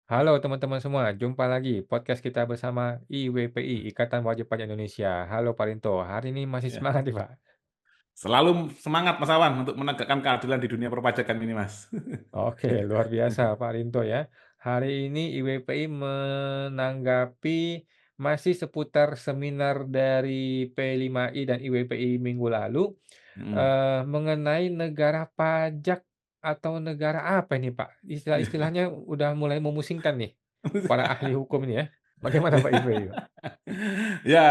Halo teman-teman semua, jumpa lagi podcast kita bersama IWPI, Ikatan Wajib Pajak Indonesia. Halo Pak Rinto, hari ini masih Ya, semangat nih Pak? selalu semangat Mas Awan untuk menegakkan keadilan di dunia perpajakan ini, Mas. Oke, luar biasa Pak Rinto ya. Hari ini IWPI menanggapi masih seputar seminar dari P5I dan IWPI minggu lalu Mhm. mengenai negara pajak atau negara apa ini Pak? Istilah-istilahnya udah mulai memusingkan nih para ahli hukum ini ya. Bagaimana Pak IWPI, Pak? Ya,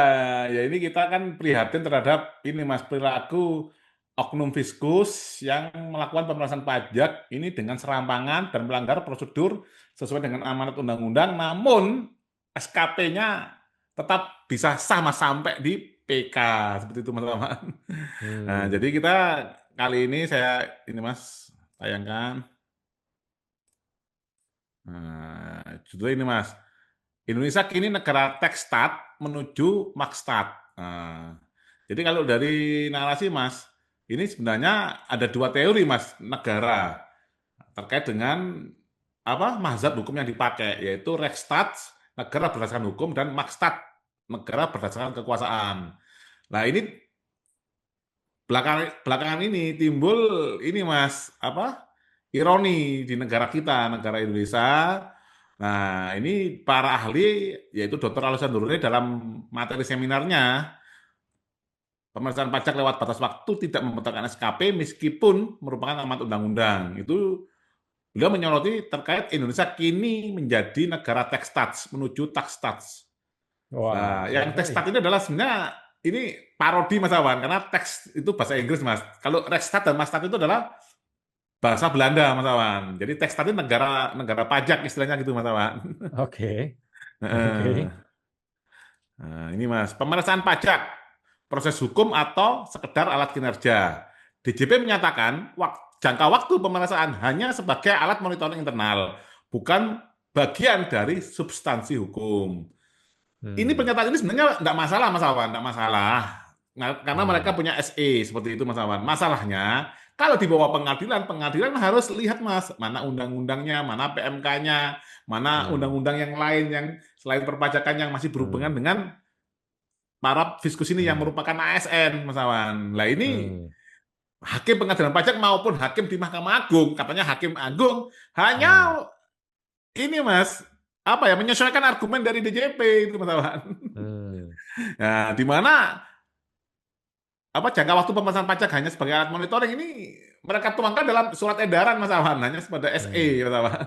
ya ini kita kan prihatin terhadap ini Mas, perilaku oknum fiskus yang melakukan pemerasan pajak ini dengan serampangan dan melanggar prosedur sesuai dengan amanat undang-undang, namun SKP-nya tetap bisa sah Mas sampai di PK seperti itu Mas Awan. Nah, Hmm. jadi kita kali ini saya ini Mas tayangkan. Nah, judulnya ini Mas, Indonesia kini negara tekstat menuju makstat. Nah, jadi kalau dari narasi Mas, ini sebenarnya ada dua teori Mas negara terkait dengan apa mazhab hukum yang dipakai, yaitu Rechtsstaat negara berdasarkan hukum dan Makstat negara berdasarkan kekuasaan. Nah ini belakangan ini timbul ini Mas apa ironi di negara kita, negara Indonesia. Nah, ini para ahli yaitu Dr. Alusan Nuruni dalam materi seminarnya pemeriksaan pajak lewat batas waktu tidak membutuhkan SKP meskipun merupakan amanat undang-undang. Itu beliau menyoroti terkait Indonesia kini menjadi negara tekstats menuju takstats. Wah, Nah, keren yang sekali. tekstat ini adalah sebenarnya ini parodi Mas Awan karena teks itu bahasa Inggris Mas. Kalau Rechtsstaat dan Makstat itu adalah bahasa Belanda Mas Awan. Jadi tekstat itu negara negara pajak istilahnya gitu Mas Awan. Oke, Heeh. oke. Nah, ini Mas, pemeriksaan pajak, proses hukum atau sekedar alat kinerja. DJP menyatakan jangka waktu pemeriksaan hanya sebagai alat monitoring internal, bukan bagian dari substansi hukum. Ini Hmm, pernyataan ini sebenarnya enggak masalah Mas Awan, enggak masalah. Karena mereka hmm, punya SE seperti itu Mas Awan. Masalahnya kalau dibawa pengadilan, pengadilan harus lihat Mas, mana undang-undangnya, mana PMK-nya, mana hmm, undang-undang yang lain yang selain perpajakan yang masih berhubungan hmm, dengan para fiskus ini yang hmm, merupakan ASN Mas Awan. Lah ini hmm, hakim pengadilan pajak maupun hakim di Mahkamah Agung, katanya hakim agung hmm, hanya ini Mas, apa ya menyesuaikan argumen dari DJP itu Mas Awan. hmm, Nah, di mana apa jangka waktu pemeriksaan pajak hanya sebagai alat monitoring ini mereka tuangkan dalam surat edaran Mas Awan hanya sebagai SE hmm, Mas Awan.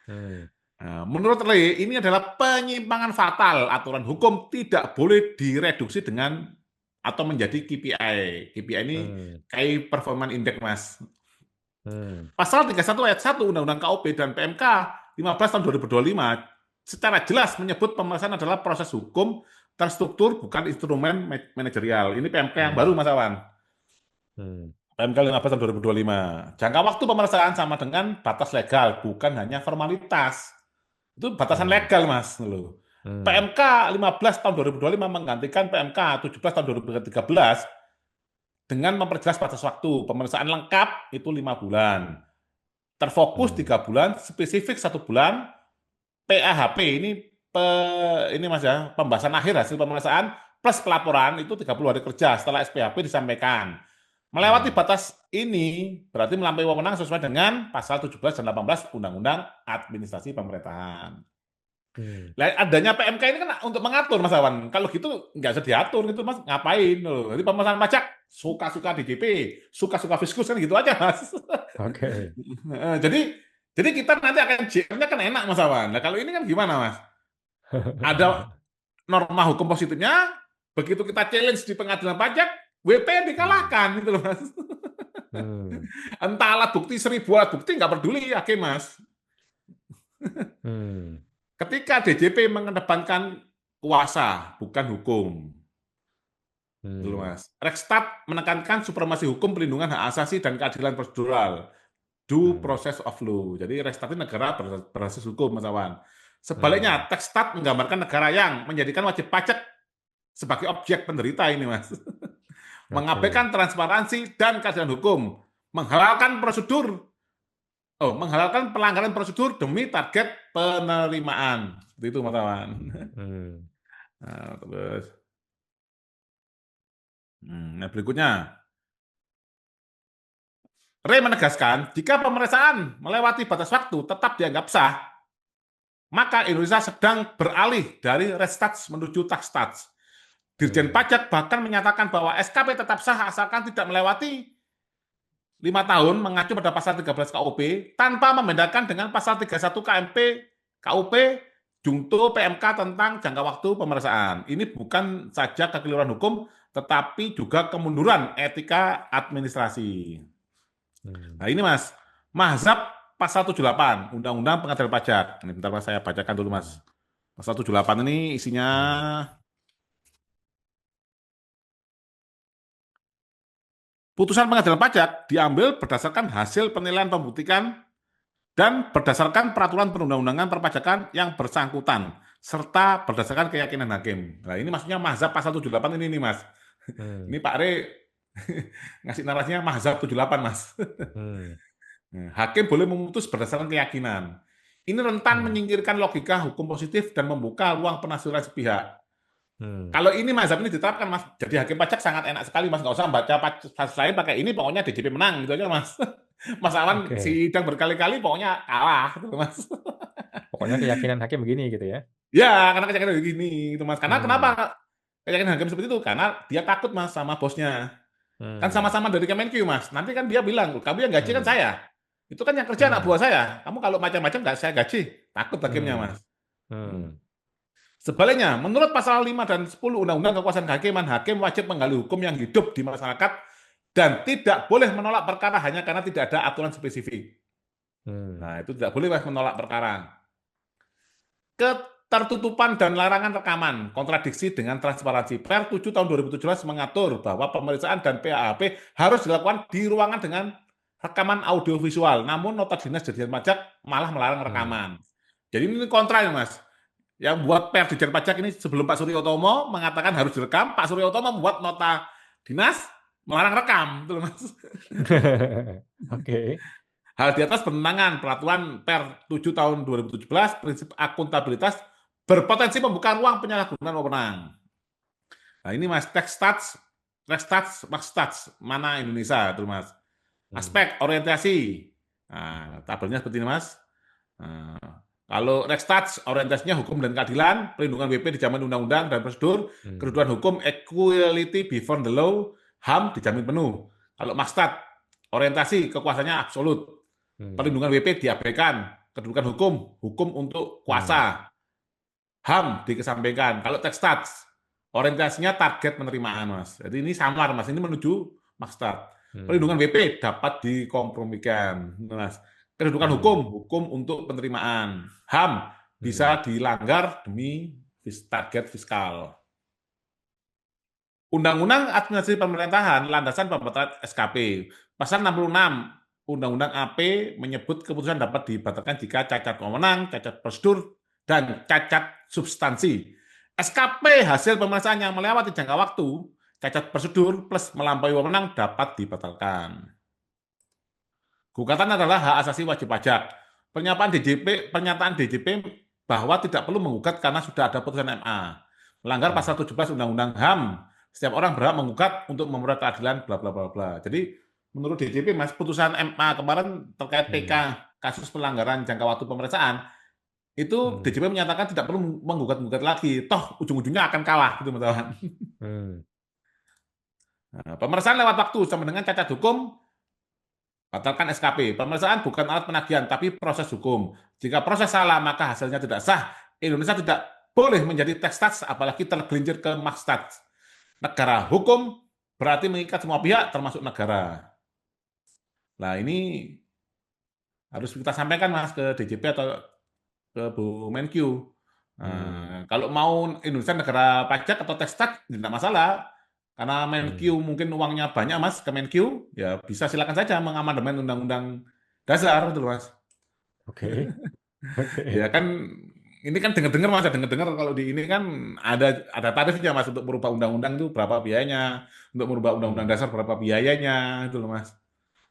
hmm, Nah, menurut Lee ini adalah penyimpangan fatal aturan hukum tidak boleh direduksi dengan atau menjadi KPI. KPI ini hmm, Key Performance Index Mas. hmm, Pasal 31 ayat 1 Undang-Undang KUP dan PMK 15 tahun 2025 secara jelas menyebut pemeriksaan adalah proses hukum terstruktur bukan instrumen manajerial. Ini PMK yang baru hmm, Mas Awan. hmm, PMK 15 tahun 2025. Jangka waktu pemeriksaan sama dengan batas legal, bukan hanya formalitas. Itu batasan hmm, legal, Mas. Loh. hmm, PMK 15 tahun 2025 menggantikan PMK 17 tahun 2013 dengan memperjelas batas waktu. Pemeriksaan lengkap itu 5 bulan. Terfokus hmm, 3 bulan, spesifik 1 bulan. PAHP ini Mas ya, pembahasan akhir hasil pemeriksaan plus pelaporan itu 30 hari kerja setelah SPHP disampaikan. Melewati hmm, batas ini berarti melampaui wewenang sesuai dengan pasal 17 dan 18 Undang-Undang Administrasi Pemerintahan. hmm. Lah, adanya PMK ini kan untuk mengatur Mas Awan. Kalau gitu nggak usah diatur gitu Mas, ngapain loh. Jadi pemeriksaan pajak suka-suka DJP, suka-suka fiskus kan gitu aja Mas. Oke. jadi kita nanti akan JR-nya kan enak Mas Awan. Nah kalau ini kan gimana Mas? Ada norma hukum positifnya, begitu kita challenge di pengadilan pajak, WP Hmm, dikalahkan gitu loh Mas. hmm, Entah alat bukti 1.000 alat bukti nggak peduli hakim Mas. hmm, Ketika DJP mengedepankan kuasa bukan hukum, gitu hmm, Mas. Rechtsstaat menekankan supremasi hukum, pelindungan hak asasi dan keadilan prosedural, due hmm, process of law. Jadi Rechtsstaat itu negara berbasis hukum, Mas Awan. hmm. Sebaliknya, Tekstat menggambarkan negara yang menjadikan wajib pajak sebagai objek penderita ini, Mas. Oke. Mengabaikan transparansi dan keadilan hukum, menghalalkan prosedur menghalalkan pelanggaran prosedur demi target penerimaan. Seperti itu, Mas Tawan. Hmm. Nah, terus, nah berikutnya, Ray menegaskan, jika pemeriksaan melewati batas waktu tetap dianggap sah, maka Indonesia sedang beralih dari restats menuju taxtats. Dirjen Hmm. Pajak bahkan menyatakan bahwa SKP tetap sah asalkan tidak melewati 5 tahun mengacu pada pasal 13 KUP tanpa membedakan dengan pasal 31 KMP KUP Jungto PMK tentang jangka waktu pemeriksaan. Ini bukan saja kekeliruan hukum, tetapi juga kemunduran etika administrasi. Hmm. Nah ini Mas, mazhab pasal 78 Undang-Undang Pengadilan Pajak. Ini bentar Mas, saya bacakan dulu Mas. Pasal 78 ini isinya Hmm. putusan pengadilan pajak diambil berdasarkan hasil penilaian pembuktikan dan berdasarkan peraturan perundang-undangan perpajakan yang bersangkutan serta berdasarkan keyakinan hakim. Nah, ini maksudnya mazhab pasal 78 ini nih, Mas. Hmm. Ini Pak Re ngasih narasinya mazhab 78, Mas. Hmm. Hakim boleh memutus berdasarkan keyakinan. Ini rentan Hmm. menyingkirkan logika hukum positif dan membuka ruang penafsiran sepihak. Hmm. Kalau ini mazhab ini diterapkan, Mas, jadi hakim pajak sangat enak sekali, Mas. Nggak usah baca kasus lain pakai ini, pokoknya DJP menang, gitu aja, Mas. Mas Awan Oke. sidang berkali-kali, pokoknya kalah, gitu, Mas. Pokoknya keyakinan hakim begini gitu ya. Ya, karena keyakinan begini, itu Mas. Karena kenapa Hmm. keyakinan hakim seperti itu? Karena dia takut, Mas, sama bosnya. Kan Hmm. sama-sama dari Kemenq, Mas. Nanti kan dia bilang, kamu yang gaji kan Hmm. saya. Itu kan yang kerja anak Hmm. buah saya. Kamu kalau macam-macam nggak saya gaji. Takut hakimnya, Hmm. Mas. Hmm. Hmm. Sebaliknya, menurut pasal 5 dan 10 Undang-Undang Kekuasaan Kehakiman, hakim wajib menggali hukum yang hidup di masyarakat dan tidak boleh menolak perkara hanya karena tidak ada aturan spesifik. Hmm. Nah, itu tidak boleh Mas menolak perkara. Ketertutupan dan larangan rekaman, kontradiksi dengan transparansi. Per 7 tahun 2017 mengatur bahwa pemeriksaan dan PAHP harus dilakukan di ruangan dengan rekaman audiovisual. Namun nota dinas Dirjen Pajak malah melarang Hmm. rekaman. Jadi ini kontra ya Mas. Yang buat per Dirjen Pajak ini sebelum Pak Suryotomo mengatakan harus direkam, Pak Suryotomo membuat nota dinas melarang rekam, gitu Mas. Oke. Hal di atas bertentangan peraturan Per 7 tahun 2017 prinsip akuntabilitas berpotensi membuka ruang penyalahgunaan wewenang. Nah ini Mas, tekstats, tekstats, makstats, mana Indonesia itu Mas. Hmm. Aspek orientasi. Nah, tabelnya seperti ini Mas. Nah, kalau Rekstats orientasinya hukum dan keadilan, perlindungan WP dijamin undang-undang dan prosedur, Hmm. kedudukan hukum equality before the law, HAM dijamin penuh. Kalau Makstat orientasi kekuasaannya absolut, Hmm. perlindungan WP diabaikan, kedudukan hukum, hukum untuk Hmm. kuasa, HAM dikesampingkan. Kalau Tekstats orientasinya target penerimaan, Mas. Jadi ini samar, Mas. Ini menuju Makstat. Hmm. Perlindungan WP dapat dikompromikan, Mas. Kedudukan hukum, Hmm. hukum untuk penerimaan. HAM Hmm. bisa dilanggar demi target fiskal. Undang-Undang Administrasi Pemerintahan landasan pembuatan SKP. Pasal 66 Undang-Undang AP menyebut keputusan dapat dibatalkan jika cacat wewenang, cacat prosedur, dan cacat substansi. SKP hasil pemeriksaan yang melewati jangka waktu, cacat prosedur plus melampaui wewenang dapat dibatalkan. Gugatan adalah hak asasi wajib pajak. Pernyataan DJP bahwa tidak perlu menggugat karena sudah ada putusan MA. Melanggar Hmm. pasal 17 Undang-Undang HAM. Setiap orang berhak menggugat untuk memperoleh keadilan bla bla bla bla. Jadi menurut DJP Mas, putusan MA kemarin terkait PK Hmm. kasus pelanggaran jangka waktu pemeriksaan itu Hmm. DJP menyatakan tidak perlu menggugat-gugat lagi. Toh ujung-ujungnya akan kalah gitu teman-teman. Hmm. Nah, pemeriksaan lewat waktu sama dengan cacat hukum. Batalkan SKP. Pemeriksaan bukan alat penagihan, tapi proses hukum. Jika proses salah, maka hasilnya tidak sah. Indonesia tidak boleh menjadi tekstats, apalagi tergelincir ke makstats. Negara hukum berarti mengikat semua pihak, termasuk negara. Nah ini harus kita sampaikan Mas ke DJP atau ke Bu Menkyu. Hmm. Nah, kalau mau Indonesia negara pajak atau tekstat, tidak masalah. Karena Menkyu Hmm. mungkin uangnya banyak Mas ke Menkyu, ya bisa silakan saja mengamandemen Undang-Undang Dasar itu Mas. Oke. Oke. Ya kan ini kan dengar-dengar Mas, dengar-dengar kalau di ini kan ada tarifnya Mas untuk merubah undang-undang itu berapa biayanya, untuk merubah undang-undang Hmm. dasar berapa biayanya itu loh Mas.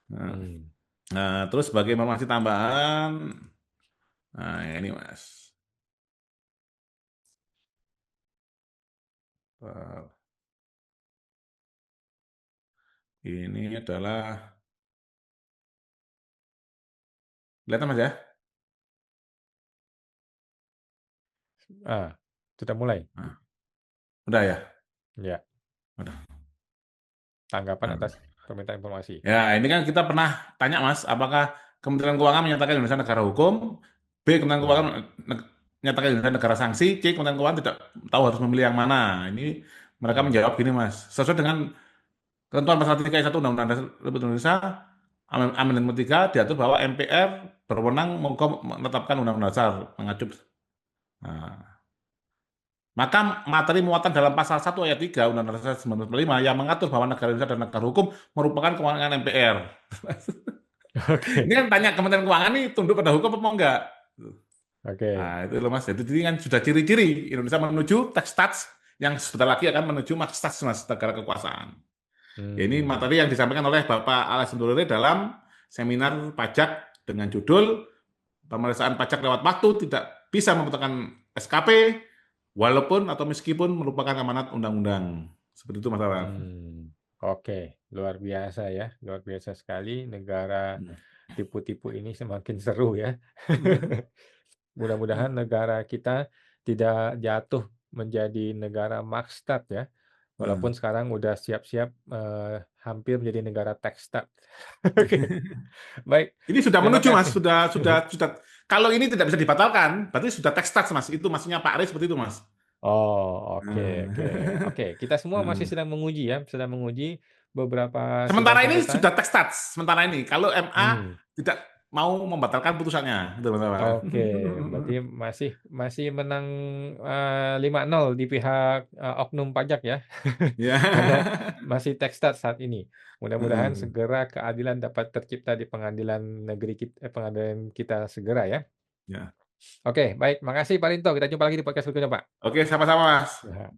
Nah, Hmm. Nah, terus sebagai informasi tambahan, nah ini Mas. Ini adalah, kelihatan Mas ya? Ah, sudah mulai? Nah, udah ya? Ya, Udah. tanggapan atas Nah, permintaan informasi. ya, ini kan kita pernah tanya Mas, apakah Kementerian Keuangan menyatakan Indonesia negara hukum, B. Kementerian Keuangan Hmm. menyatakan Indonesia negara sanksi, C. Kementerian Keuangan tidak tahu harus memilih yang mana. Ini mereka Hmm. menjawab gini Mas, sesuai dengan ketentuan pasal 3 ayat 1 Undang-Undang Dasar Republik Indonesia, Amendment 3 diatur bahwa MPR berwenang menetapkan Undang-Undang Dasar mengacu. Nah, maka materi muatan dalam pasal 1 ayat 3 Undang-Undang Dasar 1945 yang mengatur bahwa negara Indonesia adalah negara hukum merupakan kewenangan MPR. Ini Oke, kan tanya Kementerian Keuangan nih tunduk pada hukum apa enggak? oke. Nah, itu loh Mas. Jadi ini kan sudah ciri-ciri Indonesia menuju tax stats yang sebentar lagi akan menuju max stats Mas, negara kekuasaan. Ya, ini Hmm. materi yang disampaikan oleh Bapak Alex Nurule dalam seminar pajak dengan judul Pemeriksaan Pajak Lewat Waktu Tidak Bisa Membutuhkan SKP Walaupun atau Meskipun Merupakan Amanat Undang-Undang. Seperti itu Mas Awan. Hmm. Oke, luar biasa ya, luar biasa sekali. Negara Hmm. tipu-tipu ini semakin seru ya. Hmm. Mudah-mudahan negara kita tidak jatuh menjadi negara Makstat ya. Walaupun Hmm. sekarang udah siap-siap hampir menjadi negara Tekstat. Oke, baik. Ini sudah Terima menuju Mas, kasih. sudah. Kalau ini tidak bisa dibatalkan, berarti sudah tax stats Mas. Itu maksudnya Pak Aris seperti itu Mas. Oh, oke, oke. Hmm. Oke, kita semua masih Hmm. sedang menguji ya, sedang menguji beberapa sidang Sementara ini sengketa. sudah tax stats. Sementara ini, kalau MA Hmm. tidak mau membatalkan putusannya, itu Mas Awan. Oke, berarti masih masih menang 5-0 di pihak oknum pajak ya. Ya. Karena masih tekstat saat ini. Mudah-mudahan Hmm. segera keadilan dapat tercipta di pengadilan negeri pengadilan kita segera ya. Ya. Oke, baik. Makasih Pak Rinto. Kita jumpa lagi di podcast berikutnya, Pak. Oke, sama-sama Mas. Ya.